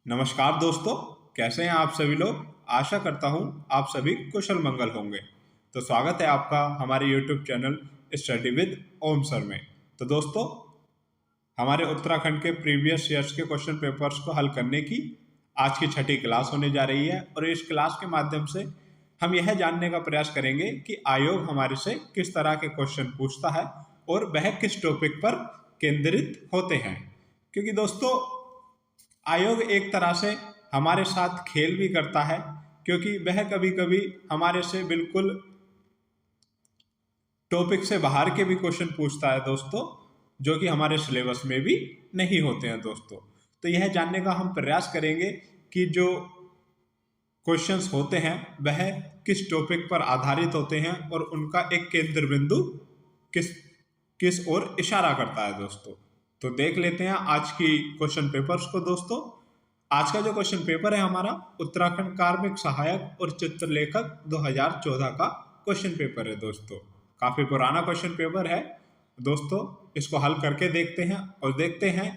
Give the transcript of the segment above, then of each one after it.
नमस्कार दोस्तों, कैसे हैं आप सभी लोग। आशा करता हूं आप सभी कुशल मंगल होंगे। तो स्वागत है आपका हमारे YouTube channel study with Om sir में। तो दोस्तों, हमारे उत्तराखंड के प्रीवियस ईयर्स के क्वेश्चन पेपर्स को हल करने की आज की छठी क्लास होने जा रही है और इस क्लास के माध्यम से हम यह जानने का प्रयास करेंगे कि आयोग हमारे से किस तरह के क्वेश्चन पूछता है और वह किस टॉपिक पर केंद्रित होते हैं। क्योंकि दोस्तों, आयोग एक तरह से हमारे साथ खेल भी करता है, क्योंकि वह कभी कभी हमारे से बिल्कुल टॉपिक से बाहर के भी क्वेश्चन पूछता है दोस्तों, जो कि हमारे सिलेबस में भी नहीं होते हैं दोस्तों। तो यह जानने का हम प्रयास करेंगे कि जो क्वेश्चंस होते हैं वह किस टॉपिक पर आधारित होते हैं और उनका एक केंद्र बिंदु किस किस ओर इशारा करता है दोस्तों। तो देख लेते हैं आज की क्वेश्चन पेपर्स को दोस्तों। आज का जो क्वेश्चन पेपर है हमारा उत्तराखंड कार्मिक सहायक और चित्रलेखक 2014 का क्वेश्चन पेपर है दोस्तों। काफी पुराना क्वेश्चन पेपर है दोस्तों। इसको हल करके देखते हैं और देखते हैं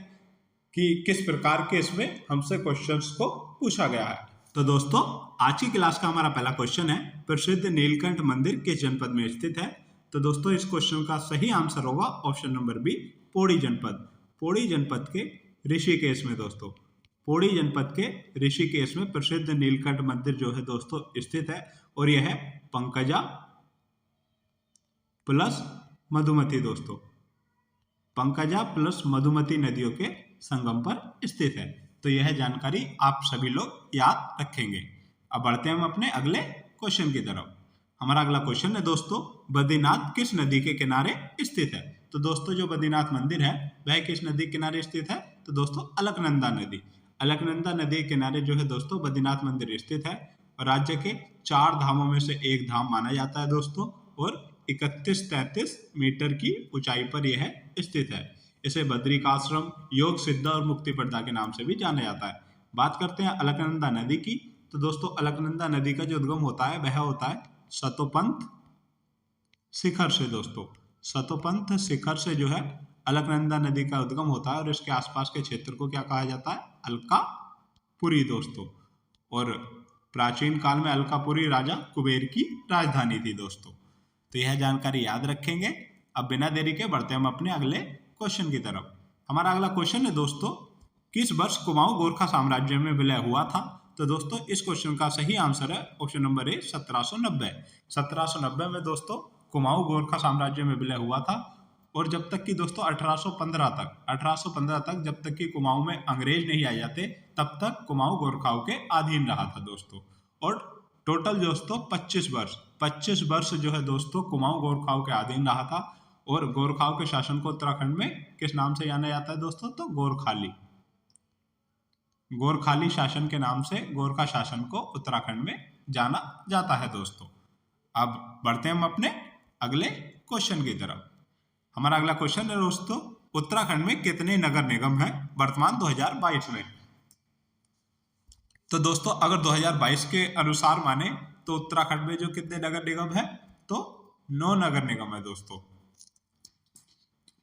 कि किस प्रकार के इसमें हमसे क्वेश्चंस को पूछा गया है। तो दोस्तों, आज की क्लास का हमारा पहला क्वेश्चन है, प्रसिद्ध नीलकंठ मंदिर किस जनपद में स्थित है। तो दोस्तों, इस क्वेश्चन का सही आंसर होगा ऑप्शन नंबर बी, पौड़ी जनपद। पौड़ी जनपद के ऋषिकेश में दोस्तों, पौड़ी जनपद के ऋषिकेश में प्रसिद्ध नीलकंठ मंदिर जो है दोस्तों स्थित है और यह पंकजा प्लस मधुमती दोस्तों, पंकजा प्लस मधुमती नदियों के संगम पर स्थित है। तो यह जानकारी आप सभी लोग याद रखेंगे। अब बढ़ते हैं हम अपने अगले क्वेश्चन की तरफ। हमारा अगला क्वेश्चन है दोस्तों, बद्रीनाथ किस नदी के किनारे स्थित है। तो दोस्तों, जो बद्रीनाथ मंदिर है वह किस नदी के किनारे स्थित है। तो दोस्तों, अलकनंदा नदी, अलकनंदा नदी के किनारे जो है दोस्तों बद्रीनाथ मंदिर स्थित है और राज्य के 4 धामों में से एक धाम माना जाता है दोस्तों और 31-33 मीटर की ऊंचाई पर यह स्थित है। इसे बद्रिकाश्रम, योग सिद्धा और मुक्ति प्रदा के नाम से भी जाना जाता है। बात करते हैं अलकनंदा नदी की। तो दोस्तों, अलकनंदा नदी का जो उद्गम होता है वह होता है सतोपंथ शिखर से दोस्तों। सतोपंथ शिखर से जो है अलकनंदा नदी का उद्गम होता है और इसके आसपास के क्षेत्र को क्या कहा जाता है, अलकापुरी दोस्तों। और प्राचीन काल में अलकापुरी राजा कुबेर की राजधानी थी दोस्तों। तो यह जानकारी याद रखेंगे। अब बिना देरी के बढ़ते हम अपने अगले क्वेश्चन की तरफ। हमारा अगला क्वेश्चन है दोस्तों, किस वर्ष कुमाऊं गोरखा साम्राज्य में विलय हुआ था। तो दोस्तों, इस क्वेश्चन का सही आंसर है ऑप्शन नंबर ए, 1790। 1790 में दोस्तों कुमाऊं गोरखा साम्राज्य में विलय हुआ था और जब तक कि दोस्तों 1815 तक जब तक कि कुमाऊं में अंग्रेज नहीं आ जाते तब तक कुमाऊं गोरखाओं के अधीन रहा था दोस्तों। और टोटल दोस्तों 25 वर्ष जो है दोस्तों कुमाऊं गोरखाओं के अधीन रहा था। और गोरखाओं के शासन को उत्तराखंड में किस नाम से जाना जाता है दोस्तों, तो गोरखाली शासन के नाम से गोरखा शासन को उत्तराखंड में जाना जाता है दोस्तों। अब बढ़ते हैं हम अपने अगले क्वेश्चन की तरफ। हमारा अगला क्वेश्चन है दोस्तों, उत्तराखंड में कितने नगर निगम हैं वर्तमान 2022 में। तो दोस्तों, अगर 2022 के अनुसार माने तो उत्तराखंड में जो कितने नगर निगम है, तो 9 नगर निगम है दोस्तों।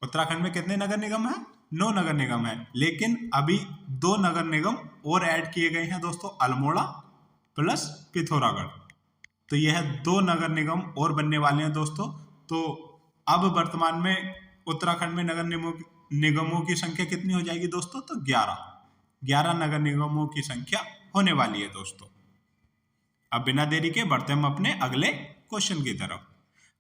उत्तराखंड में कितने नगर निगम है, 9 नगर निगम है। लेकिन अभी 2 नगर निगम और ऐड किए गए हैं दोस्तों, अल्मोड़ा प्लस पिथौरागढ़। तो यह 2 नगर निगम और बनने वाले हैं दोस्तों। तो अब वर्तमान में उत्तराखंड में नगर निगमों की संख्या कितनी हो जाएगी दोस्तों, तो 11 नगर निगमों की संख्या होने वाली है दोस्तों। अब बिना देरी के बढ़ते हम अपने अगले क्वेश्चन की तरफ।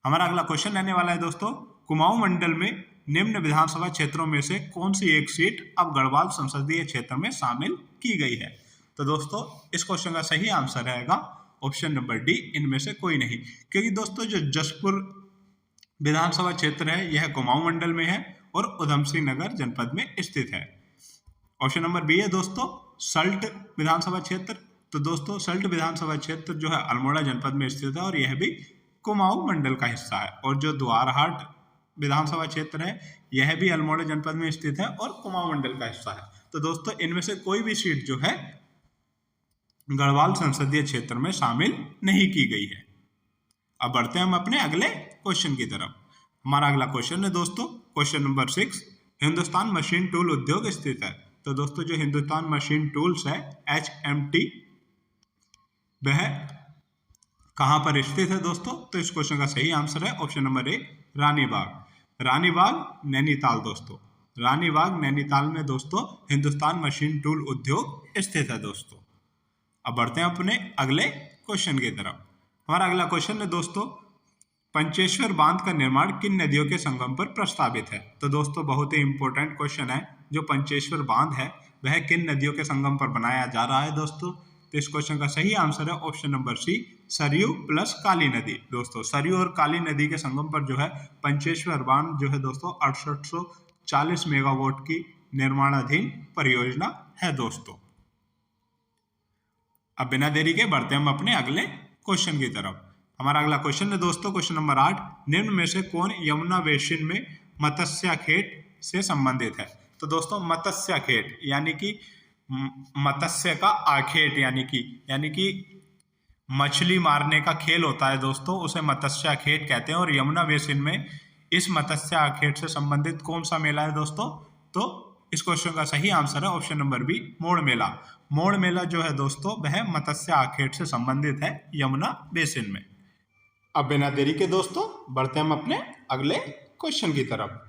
हमारा अगला क्वेश्चन रहने वाला है दोस्तों, कुमाऊं मंडल में निम्न विधानसभा क्षेत्रों में से कौन सी एक सीट अब गढ़वाल संसदीय क्षेत्र में शामिल की गई है। तो दोस्तों, इस क्वेश्चन का सही आंसर रहेगा ऑप्शन नंबर डी, इनमें से कोई नहीं। क्योंकि दोस्तों, जो जसपुर विधानसभा क्षेत्र है यह कुमाऊं मंडल में है और उधमसिंह नगर जनपद में स्थित है। ऑप्शन नंबर बी है दोस्तों, सल्ट विधानसभा क्षेत्र। तो दोस्तों, सल्ट विधानसभा क्षेत्र जो है अल्मोड़ा जनपद में स्थित है और यह भी कुमाऊं मंडल का हिस्सा है। और जो द्वारहाट विधानसभा क्षेत्र है यह भी अल्मोड़ा जनपद में स्थित है और कुमाऊं मंडल का हिस्सा है। तो दोस्तों, इनमें से कोई भी सीट जो है गढ़वाल संसदीय क्षेत्र में शामिल नहीं की गई है। अब बढ़ते हैं हम अपने अगले क्वेश्चन की तरफ। हमारा अगला क्वेश्चन है दोस्तों, question number 6, Hindustan machine tool उद्योग स्थित है। तो दोस्तों जो हिंदुस्तान मशीन टूल्स है HMT, वह कहाँ पर स्थित है दोस्तों? तो इस क्वेश्चन का सही आंसर है option number A, Ranibagh. Ranibagh Nainital दोस्तों, रानीबाग नैनीताल में दोस्तों हिंदुस्तान मशीन टूल उद्योग स्थित है दोस्तों। अब बढ़ते हैं अपने अगले क्वेश्चन की तरफ। हमारा अगला क्वेश्चन है दोस्तों, पंचेश्वर बांध का निर्माण किन नदियों के संगम पर प्रस्तावित है? तो दोस्तों बहुत ही इंपॉर्टेंट क्वेश्चन है। जो पंचेश्वर बांध है वह किन नदियों के संगम पर बनाया जा रहा है दोस्तों? तो इस क्वेश्चन का सही आंसर है option number C, Saryu plus Kali नदी। दोस्तों सरयू और काली नदी के संगम पर जो है पंचेश्वर बांध जो है दोस्तों 6840 मेगावाट की निर्माणाधीन परियोजना है दोस्तों। अब बिना देरी के बढ़ते हम अपने अगले क्वेश्चन की तरफ। हमारा अगला क्वेश्चन है दोस्तों क्वेश्चन नंबर 8, निम्न में से कौन यमुना बेसिन में मत्स्य खेत से संबंधित है? तो दोस्तों मत्स्य खेत यानी कि मत्स्य का आखेट यानी कि मछली मारने का खेल होता है दोस्तों, उसे मत्स्य खेत कहते हैं। और यमुना बेसिन में इस मत्स्य आखेट से संबंधित कौन सा मेला है दोस्तों? तो इस क्वेश्चन का सही आंसर है ऑप्शन नंबर बी, मोड़ मेला। मोड़ मेला जो है दोस्तों वह मत्स्य आखेट से संबंधित है यमुना बेसिन में। अब बिना देरी के दोस्तों बढ़ते हम अपने अगले क्वेश्चन की तरफ।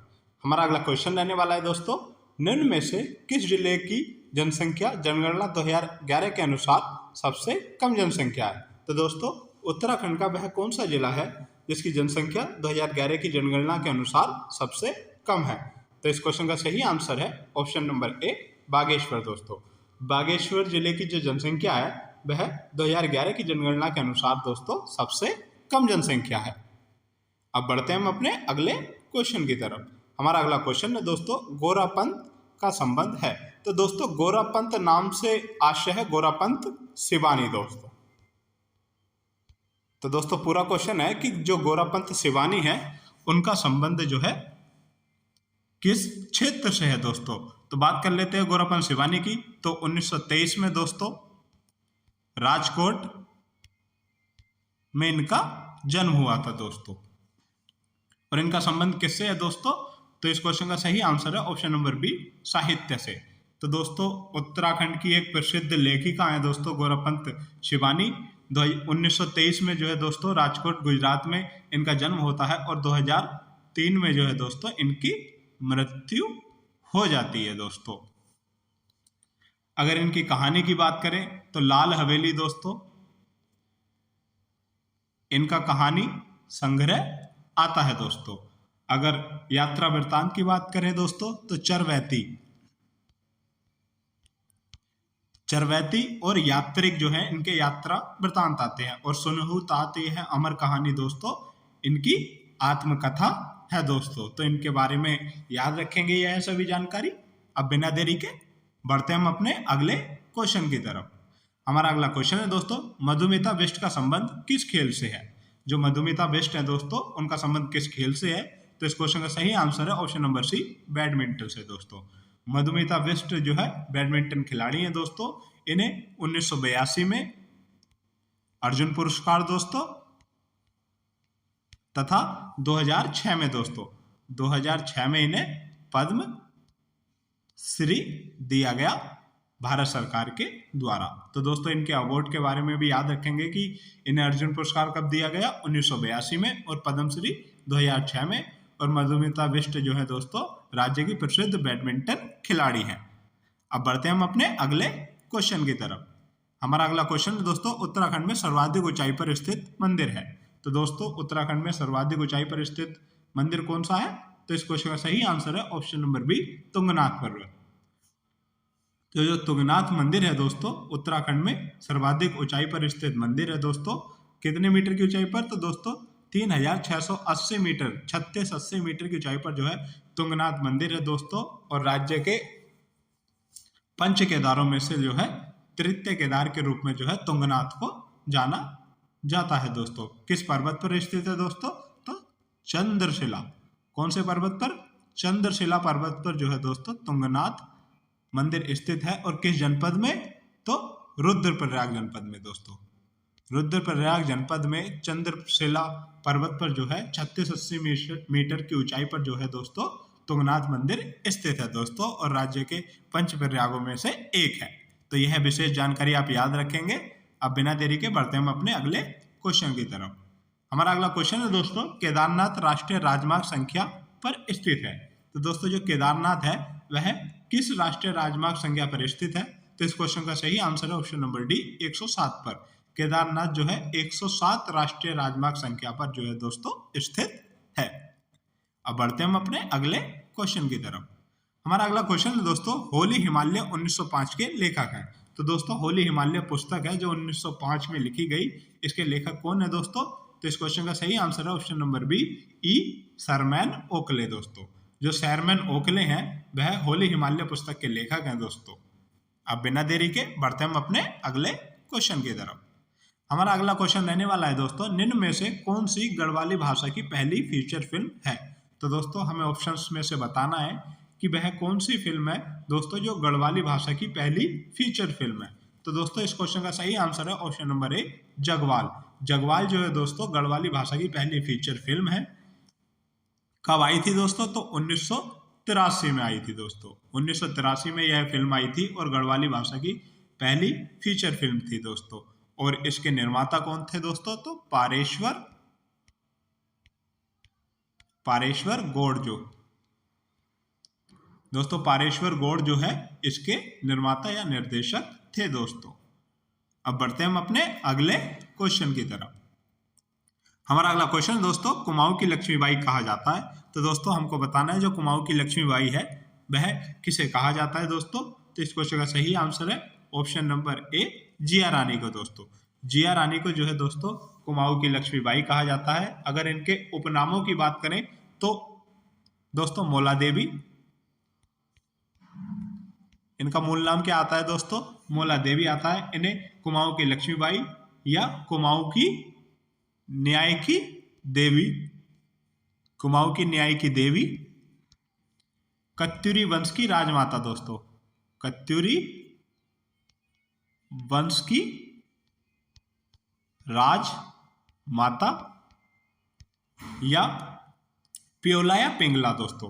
हमारा अगला क्वेश्चन रहने वाला है दोस्तों, निम्न में से किस जिले की जनसंख्या जनगणना 2011 के अनुसार सबसे कम जनसंख्या है? तो दोस्तों उत्तराखंड का वह कौन सा जिला है जिसकी जनसंख्या 2011 की जनगणना के अनुसार सबसे कम है? तो इस क्वेश्चन का सही आंसर है ऑप्शन नंबर ए, बागेश्वर दोस्तों। बागेश्वर जिले की जो जनसंख्या है वह 2011 की जनगणना के अनुसार दोस्तों सबसे कम जनसंख्या है। अब बढ़ते हैं हम अपने अगले क्वेश्चन की तरफ। हमारा अगला क्वेश्चन है दोस्तों, गोरापंत का संबंध है। तो दोस्तों गोरापंत नाम से आशय है गोरापंत शिवानी दोस्तों। तो दोस्तों पूरा क्वेश्चन है कि जो गोरापंत शिवानी है उनका संबंध जो है किस क्षेत्र से है दोस्तों? तो बात कर लेते हैं गोरापंत शिवानी की। तो 1923 में दोस्तों राजकोट में इनका जन्म हुआ था दोस्तों। और इनका संबंध किससे है दोस्तों? तो इस क्वेश्चन का सही आंसर है ऑप्शन नंबर बी, साहित्य से। तो दोस्तों उत्तराखंड की एक प्रसिद्ध लेखिका है दोस्तों गोरापंत शिवानी। 1923 में जो है दोस्तों राजकोट गुजरात में इनका जन्म होता है और 2003 में जो है दोस्तों इनकी मृत्यु हो जाती है दोस्तों। अगर इनकी कहानी की बात करें तो लाल हवेली दोस्तों इनका कहानी संग्रह आता है दोस्तों। अगर यात्रा वृत्तांत की बात करें दोस्तों तो चरवैती और यात्रिक जो है इनके यात्रा वृत्तांत आते हैं। और सुनहु तात ये है अमर कहानी दोस्तों इनकी आत्मकथा है दोस्तों। तो इनके बारे में याद रखेंगे यह सभी जानकारी। अब बिना देरी के बढ़ते हम अपने अगले क्वेश्चन की तरफ। हमारा अगला क्वेश्चन है दोस्तों, मधुमिता बिष्ट का संबंध किस खेल से है? जो मधुमिता बिष्ट है दोस्तों उनका संबंध किस खेल से है? तो इस क्वेश्चन का सही आंसर है ऑप्शन नंबर सी, बैडमिंटन से दोस्तों। मधुमिता बिष्ट जो है बैडमिंटन खिलाड़ी हैं दोस्तों। इन्हें 1982 में अर्जुन पुरस्कार दोस्तों तथा 2006 में दोस्तों 2006 में इन्हें पद्म श्री दिया गया भारत सरकार के द्वारा। तो दोस्तों इनके अवार्ड के बारे में भी याद रखेंगे कि इन्हें अर्जुन पुरस्कार कब दिया गया? 1982 में और पद्मश्री 2006 में। और मधुमिता बिष्ट जो है दोस्तों राज्य की प्रसिद्ध बैडमिंटन खिलाड़ी हैं। अब बढ़ते हैं हम अपने अगले क्वेश्चन की तरफ। हमारा अगला क्वेश्चन दोस्तों, उत्तराखंड में सर्वाधिक ऊंचाई पर स्थित मंदिर है। तो दोस्तों उत्तराखंड में सर्वाधिक ऊंचाई पर स्थित मंदिर कौन सा है? तो इस क्वेश्चन का सही आंसर है ऑप्शन नंबर बी, तुंगनाथ पर्वत। तो जो तुंगनाथ मंदिर है दोस्तों उत्तराखंड में सर्वाधिक ऊंचाई पर स्थित मंदिर है दोस्तों। कितने मीटर की ऊंचाई पर? तो दोस्तों 3680 मीटर 3680 मीटर की ऊंचाई पर जो है तुंगनाथ मंदिर है दोस्तों। और राज्य के पंच केदारों में से जो है तृतीय केदार के रूप में जो है तुंगनाथ को जाना जाता है दोस्तों। किस पर्वत पर स्थित है दोस्तों? तो चंद्रशिला। कौन से पर्वत पर? चंद्रशिला पर्वत पर जो है दोस्तों तुंगनाथ मंदिर स्थित है। और किस जनपद में? तो रुद्रप्रयाग जनपद में दोस्तों। रुद्रप्रयाग जनपद में चंद्रशिला पर्वत पर जो है 3680 मीटर की ऊंचाई पर जो है दोस्तों तुंगनाथ मंदिर स्थित है दोस्तों, और राज्य के पंच प्रयागों में से एक है। तो यह विशेष जानकारी आप याद रखेंगे। अब बिना देरी के बढ़ते हैं हम अपने अगले क्वेश्चन की तरफ। हमारा अगला क्वेश्चन है दोस्तों, केदारनाथ राष्ट्रीय राजमार्ग संख्या पर स्थित है। तो दोस्तों जो केदारनाथ है वह किस राष्ट्रीय राजमार्ग संख्या पर स्थित है? तो इस क्वेश्चन का सही आंसर है ऑप्शन नंबर डी 107 पर। केदारनाथ जो है 107 राष्ट्रीय राजमार्ग संख्या पर जो है दोस्तों स्थित है। अब बढ़ते हैं हम अपने अगले क्वेश्चन की तरफ। हमारा अगला क्वेश्चन है दोस्तों, होली हिमालय 1905 के लेखक हैं। तो दोस्तों होली हिमालय पुस्तक है जो 1905 में लिखी गई, इसके लेखक कौन है दोस्तों? तो इस क्वेश्चन का सही आंसर है option number B E Sherman Oakley दोस्तों। जो सरमैन ओकले हैं वह होली हिमालय पुस्तक के लेखक हैं दोस्तों। अब बिना देरी के बढ़ते हम अपने अगले क्वेश्चन की तरफ। हमारा अगला क्वेश्चन रहने वाला है दोस्तों, निम्न में से कौन सी गढ़वाली भाषा की पहली फीचर फिल्म है? तो दोस्तों हमें ऑप्शंस में से बताना है कि वह कौन सी फिल्म है दोस्तों जो गढ़वाली भाषा की पहली फीचर फिल्म है। तो दोस्तों इस क्वेश्चन का सही आंसर है option number A Jagwal. Jagwal जो है दोस्तों गढ़वाली भाषा की पहली फीचर फिल्म है। कब आई थी दोस्तों? तो 1983 में आई थी दोस्तों। 1983 में यह फिल्म आई थी और गढ़वाली भाषा की पहली फीचर फिल्म थी दोस्तों। और इसके निर्माता कौन थे दोस्तों? तो पारेश्वर गौड़ जो दोस्तों, पारेश्वर गौड़ जो है इसके निर्माता या निर्देशक थे दोस्तों। अब बढ़ते हैं हम अपने अगले क्वेश्चन की तरफ। हमारा अगला क्वेश्चन दोस्तों, कुमाऊं की लक्ष्मीबाई कहा जाता है। तो दोस्तों हमको बताना है जो कुमाऊं की लक्ष्मीबाई है वह किसे कहा जाता है दोस्तों? तो इस क्वेश्चन का सही आंसर है ऑप्शन नंबर ए जिया रानी को दोस्तों। जिया रानी को जो है दोस्तों कुमाऊं की लक्ष्मीबाई कहा जाता है। अगर इनके उपनामों की बात करें तो दोस्तों मौला देवी, इनका मूल नाम क्या आता है दोस्तों? मौला देवी आता है। इन्हें कुमाऊं की लक्ष्मीबाई या कुमाऊं की न्याय की देवी, कुमाऊं की न्याय की देवी, कत्यूरी वंश की राजमाता दोस्तों, कत्यूरी वंश की राजमाता, या पियोला या पिंगला दोस्तों,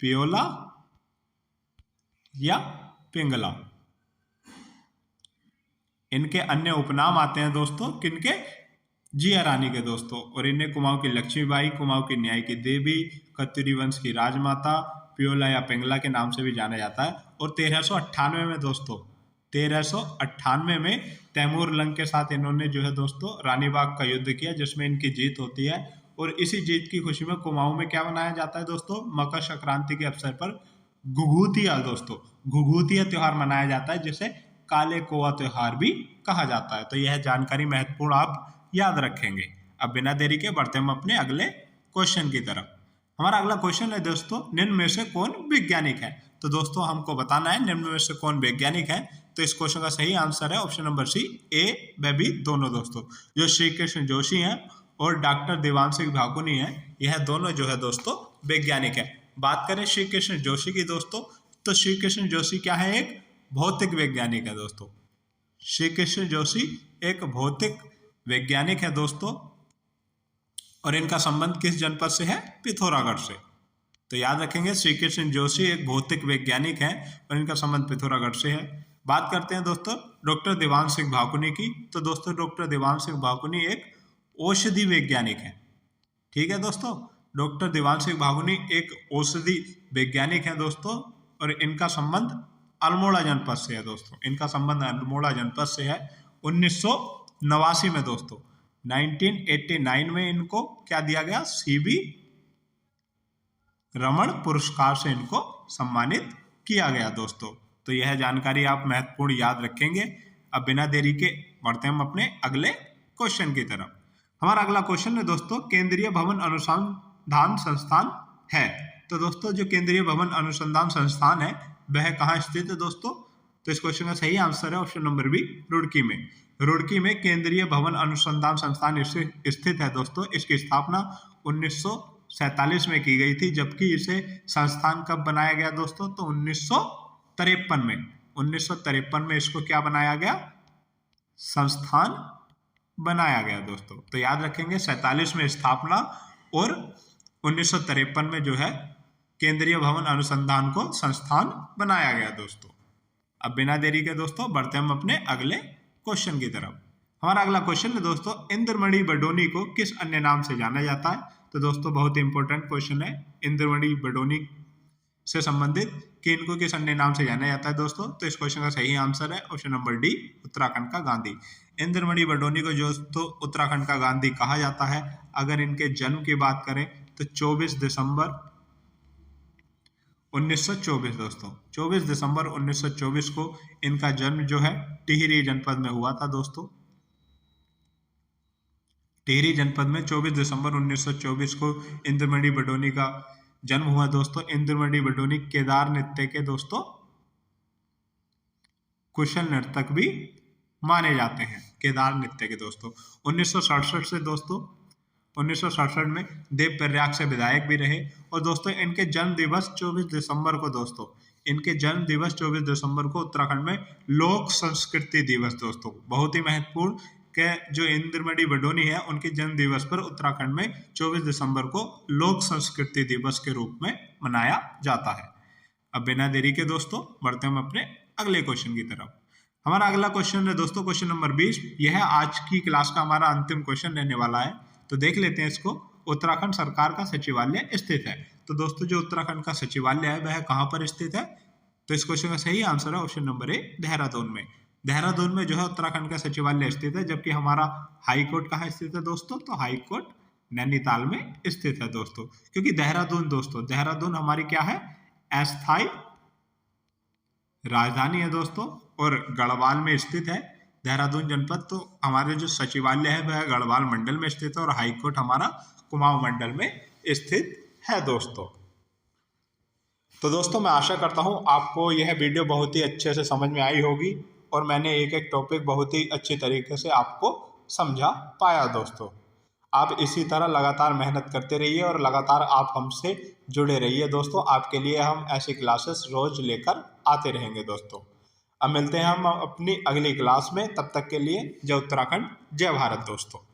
पियोला या पिंगला। इनके अन्य उपनाम आते हैं दोस्तों किनके? जिया रानी के दोस्तों। और इन्हें कुमाऊं की लक्ष्मीबाई, कुमाऊं की न्याय की देवी, कत्यूरी वंश की राजमाता, पियोला या पिंगला के नाम से भी जाना जाता है। और 1398 में दोस्तों 1398 में तैमूर लंग के साथ इन्होंने जो है दोस्तों रानी बाग का युद्ध किया जिसमें इनकी जीत होती है। और इसी जीत की खुशी में कुमाऊं में क्या मनाया जाता है दोस्तों? मकर संक्रांति के अवसर पर घुघुतिया दोस्तों, घुघुतिया त्योहार मनाया जाता है जिसे काले कोआ त्योहार भी कहा जाता है। तो यह जानकारी महत्वपूर्ण आप याद रखेंगे। अब बिना देरी के बढ़ते हम अपने अगले क्वेश्चन की तरफ। हमारा अगला क्वेश्चन है दोस्तों, निम्न में से कौन वैज्ञानिक है? तो दोस्तों हमको बताना है निम्न में से कौन वैज्ञानिक है। तो इस क्वेश्चन का सही आंसर है ऑप्शन नंबर सी ए व बी दोनों दोस्तों। जो श्री कृष्ण जोशी हैं और डॉक्टर देवांशिक भाकुनी हैं, यह दोनों जो है दोस्तों वैज्ञानिक है। बात करें श्री कृष्ण जोशी की दोस्तों, तो श्री कृष्ण जोशी क्या है? एक भौतिक वैज्ञानिक है दोस्तों। श्री कृष्ण जोशी एक भौतिक वैज्ञानिक है दोस्तों। और इनका संबंध किस जनपद से है? पिथौरागढ़ से। तो याद रखेंगे श्री कृष्ण जोशी एक भौतिक वैज्ञानिक हैं और इनका संबंध पिथौरागढ़ से है। बात करते हैं दोस्तों डॉक्टर देवांशिक भाकुनी की। तो दोस्तों डॉक्टर देवांशिक भाकुनी एक औषधि वैज्ञानिक है। ठीक है दोस्तों, डॉक्टर देवांशिक भाकुनी एक औषधि वैज्ञानिक है दोस्तों। और इनका संबंध अल्मोड़ा जनपद से है दोस्तों। इनका संबंध अल्मोड़ा जनपद से है। 1989 में दोस्तों 1989 में इनको क्या दिया गया? सीवी रमन पुरस्कार से इनको सम्मानित किया गया दोस्तों। तो यह जानकारी आप महत्वपूर्ण याद रखेंगे। अब बिना देरी के बढ़ते हम अपने अगले क्वेश्चन की तरफ। हमारा अगला क्वेश्चन है दोस्तों, केंद्रीय भवन अनुसंधान संस्थान है। तो दोस्तों जो केंद्रीय भवन अनुसंधान संस्थान है वह कहाँ स्थित है दोस्तों? तो इस क्वेश्चन का सही आंसर है ऑप्शन नंबर बी रुड़की में। रुड़की में केंद्रीय भवन अनुसंधान संस्थान स्थित है दोस्तों। इसकी स्थापना 1947 में की गई थी, जबकि इसे संस्थान कब बनाया गया दोस्तों? तो 1953 में। 1953 में इसको क्या बनाया गया? संस्थान बनाया गया दोस्तों। तो याद रखेंगे 47 में स्थापना और 1953 में जो है केंद्रीय भवन अनुसंधान को संस्थान बनाया गया दोस्तों। अब बिना देरी के दोस्तों बढ़ते हम अपने अगले क्वेश्चन की तरफ। हमारा अगला क्वेश्चन है दोस्तों, इंद्रमणि बडोनी को किस अन्य नाम से जाना जाता है? तो दोस्तों बहुत ही इंपॉर्टेंट क्वेश्चन है, इंद्रमणि बडोनी से संबंधित कि इनको किस अन्य नाम से जाना जाता है दोस्तों। तो इस क्वेश्चन का सही आंसर है ऑप्शन नंबर डी, उत्तराखंड का गांधी। इंद्रमणि बडोनी को दोस्तों उत्तराखंड का गांधी कहा जाता है। अगर इनके जन्म की बात करें तो 24 दिसंबर 1924 दोस्तों, 24 दिसंबर 1924 को इनका जन्म जो है टिहरी जनपद में हुआ था दोस्तों। टिहरी जनपद में 24 दिसंबर 1924 को इंद्रमणि बडोनी का जन्म हुआ दोस्तों। इंद्रमणि बडोनी केदार नृत्य के दोस्तों कुशल नर्तक भी माने जाते हैं, केदार नृत्य के दोस्तों। 1967 से दोस्तों 1967 में देव प्रयाग से विधायक भी रहे। और दोस्तों इनके जन्म दिवस 24 दिसंबर को दोस्तों, इनके जन्म दिवस 24 दिसंबर को उत्तराखंड में लोक संस्कृति दिवस दोस्तों, बहुत ही महत्वपूर्ण के जो इंद्रमणि बडोनी है उनके जन्म दिवस पर उत्तराखंड में 24 दिसंबर को लोक संस्कृति दिवस के रूप में मनाया जाता है। अब बिना देरी के दोस्तों बढ़ते हम अपने अगले क्वेश्चन की तरफ। हमारा अगला क्वेश्चन है दोस्तों क्वेश्चन नंबर 20। यह आज की क्लास का हमारा अंतिम क्वेश्चन रहने वाला है, तो देख लेते हैं इसको। उत्तराखंड सरकार का सचिवालय स्थित है। तो दोस्तों जो उत्तराखंड का सचिवालय है वह कहाँ पर स्थित है? तो इस क्वेश्चन का सही आंसर है ऑप्शन नंबर ए, देहरादून में। देहरादून में जो है उत्तराखंड का सचिवालय स्थित है। जबकि हमारा हाई कोर्ट कहाँ स्थित है दोस्तों? तो हाई कोर्ट नैनीताल में स्थित है दोस्तों। क्योंकि देहरादून दोस्तों, देहरादून हमारी क्या है? अस्थायी राजधानी है दोस्तों और गढ़वाल में स्थित है देहरादून जनपद। तो हमारे जो सचिवालय है वह गढ़वाल मंडल में स्थित है और हाईकोर्ट हमारा कुमाऊं मंडल में स्थित है दोस्तों। तो दोस्तों मैं आशा करता हूं आपको यह वीडियो बहुत ही अच्छे से समझ में आई होगी और मैंने एक एक टॉपिक बहुत ही अच्छी तरीके से आपको समझा पाया दोस्तों। आप इसी तरह लगातार मेहनत करते रहिए और लगातार आप हमसे जुड़े रहिए दोस्तों। आपके लिए हम ऐसी क्लासेस रोज लेकर आते रहेंगे दोस्तों। अब मिलते हैं हम अपनी अगली क्लास में, तब तक के लिए जय उत्तराखंड, जय भारत दोस्तों।